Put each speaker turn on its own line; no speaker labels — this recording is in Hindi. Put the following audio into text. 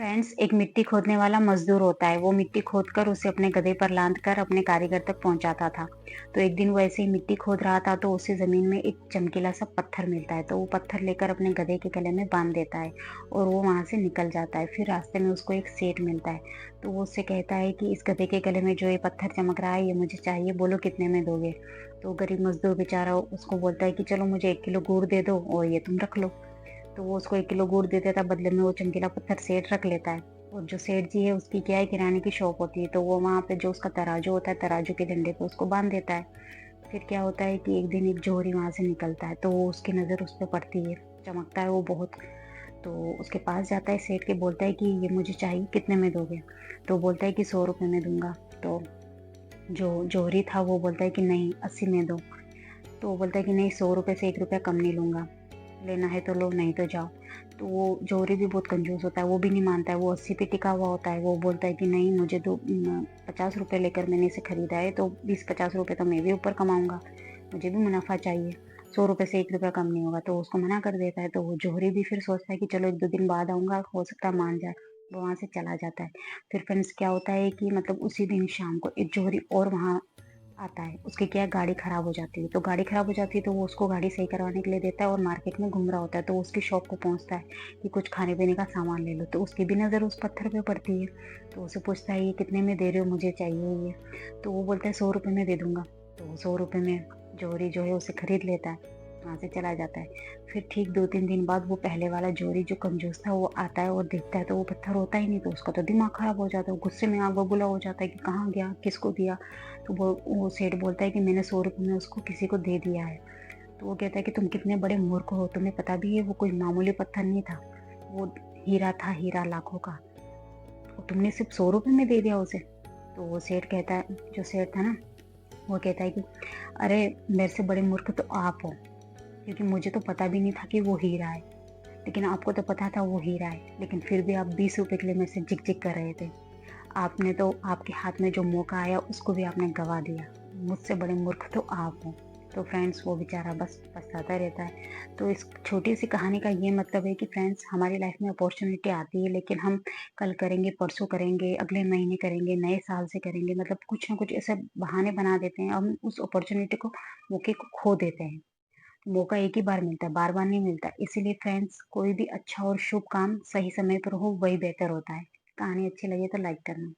फ्रेंड्स, एक मिट्टी खोदने वाला मजदूर होता है। वो मिट्टी खोदकर उसे अपने गधे पर लाद कर अपने कारीगर तक पहुंचाता था। तो एक दिन वो ऐसे ही मिट्टी खोद रहा था तो उसे जमीन में एक चमकीला सा पत्थर मिलता है। तो वो पत्थर लेकर अपने गधे के गले में बांध देता है और वो वहां से निकल जाता है। फिर रास्ते में उसको एक सेठ मिलता है। तो वो उससे कहता है कि इस गधे के गले में जो ये पत्थर चमक रहा है ये मुझे चाहिए, बोलो कितने में दोगे। तो गरीब मजदूर बेचारा उसको बोलता है कि चलो मुझे 1 किलो गुड़ दे दो और ये तुम रख लो। तो वो उसको 1 किलो गुड़ दे देता है, बदले में वो चमकीला पत्थर सेठ रख लेता है। और जो सेठ जी है उसकी क्या है, किराने की शॉप होती है। तो वो वहाँ पे जो उसका तराजू होता है, तराजू के डंडे पे उसको बांध देता है। फिर क्या होता है कि एक दिन एक जोहरी वहाँ से निकलता है तो वो उसकी नज़र उस पे पड़ती है। चमकता है वो बहुत। तो उसके पास जाता है सेठ के, बोलता है कि ये मुझे चाहिए, कितने में दोगे। तो बोलता है कि 100 रुपये में दूंगा। तो जो जोहरी था वो बोलता है कि नहीं, 80 में दो। तो वो बोलता है कि नहीं, 100 रुपये से 1 रुपया कम नहीं लूंगा, लेना है तो लो, नहीं तो जाओ। तो वो जोहरी भी बहुत कंजूस होता है, वो भी नहीं मानता है, वो 80 पे टिका हुआ होता है। वो बोलता है कि नहीं, मुझे दो, 50 रुपये लेकर मैंने इसे खरीदा है तो 20-50 रुपये तो मैं भी ऊपर कमाऊंगा, मुझे भी मुनाफा चाहिए। 100 रुपये से 1 रुपया कम नहीं होगा। तो उसको मना कर देता है। तो वो जोहरी भी फिर सोचता है कि चलो 1-2 दिन बाद आऊंगा, हो सकता है मान जाए। वो वहां से चला जाता है। फिर फ्रेंड्स क्या होता है कि मतलब उसी दिन शाम को एक जोहरी और वहाँ आता है। उसकी क्या है, गाड़ी खराब हो जाती है। तो गाड़ी खराब हो जाती है तो वो उसको गाड़ी सही करवाने के लिए देता है और मार्केट में घूम रहा होता है। तो वो उसकी शॉप पे पहुंचता है कि कुछ खाने पीने का सामान ले लो। तो उसकी भी नज़र उस पत्थर पे पड़ती है। तो उसे पूछता है ये कितने में दे रहे हो, मुझे चाहिए ये। तो वो बोलता है 100 रुपये में दे दूंगा। तो 100 रुपये में जोहरी जो है उसे खरीद लेता है, वहां से चला जाता है। फिर ठीक 2-3 दिन बाद वो पहले वाला जोहरी जो कंजूस था वो आता है और देखता है तो वो पत्थर होता ही नहीं। तो उसका तो दिमाग खराब हो जाता है, वो गुस्से में आग बबूला हो जाता है कि कहाँ गया, किसको दिया। तो वो सेठ बोलता है कि मैंने 100 रुपये में उसको किसी को दे दिया है। तो वो कहता है कि तुम कितने बड़े मूर्ख हो, तुम्हें पता भी है वो कोई मामूली पत्थर नहीं था, वो हीरा था, हीरा लाखों का। और तुमने सिर्फ 100 रुपये में दे दिया उसे। तो वो सेठ कहता है, जो सेठ था ना, वो कहता है कि अरे, मेरे से बड़े मूर्ख तो आप हो, क्योंकि मुझे तो पता भी नहीं था कि वो हीरा है। लेकिन आपको तो पता था वो हीरा है, लेकिन फिर भी आप 20 रुपए के लिए मेरे से जिक जिक कर रहे थे। आपने तो, आपके हाथ में जो मौका आया उसको भी आपने गवा दिया। मुझसे बड़े मूर्ख तो आप हो। तो फ्रेंड्स वो बेचारा बस पछताता रहता है। तो इस छोटी सी कहानी का ये मतलब है कि फ्रेंड्स, हमारी लाइफ में अपॉर्चुनिटी आती है लेकिन हम कल करेंगे, परसों करेंगे, अगले महीने करेंगे, नए साल से करेंगे, मतलब कुछ ना कुछ ऐसे बहाने बना देते हैं। हम उस अपॉर्चुनिटी को, मौके को खो देते हैं। मौका एक ही बार मिलता है, बार बार नहीं मिलता। इसीलिए फ्रेंड्स, कोई भी अच्छा और शुभ काम सही समय पर हो वही बेहतर होता है। कहानी अच्छी लगे तो लाइक करना।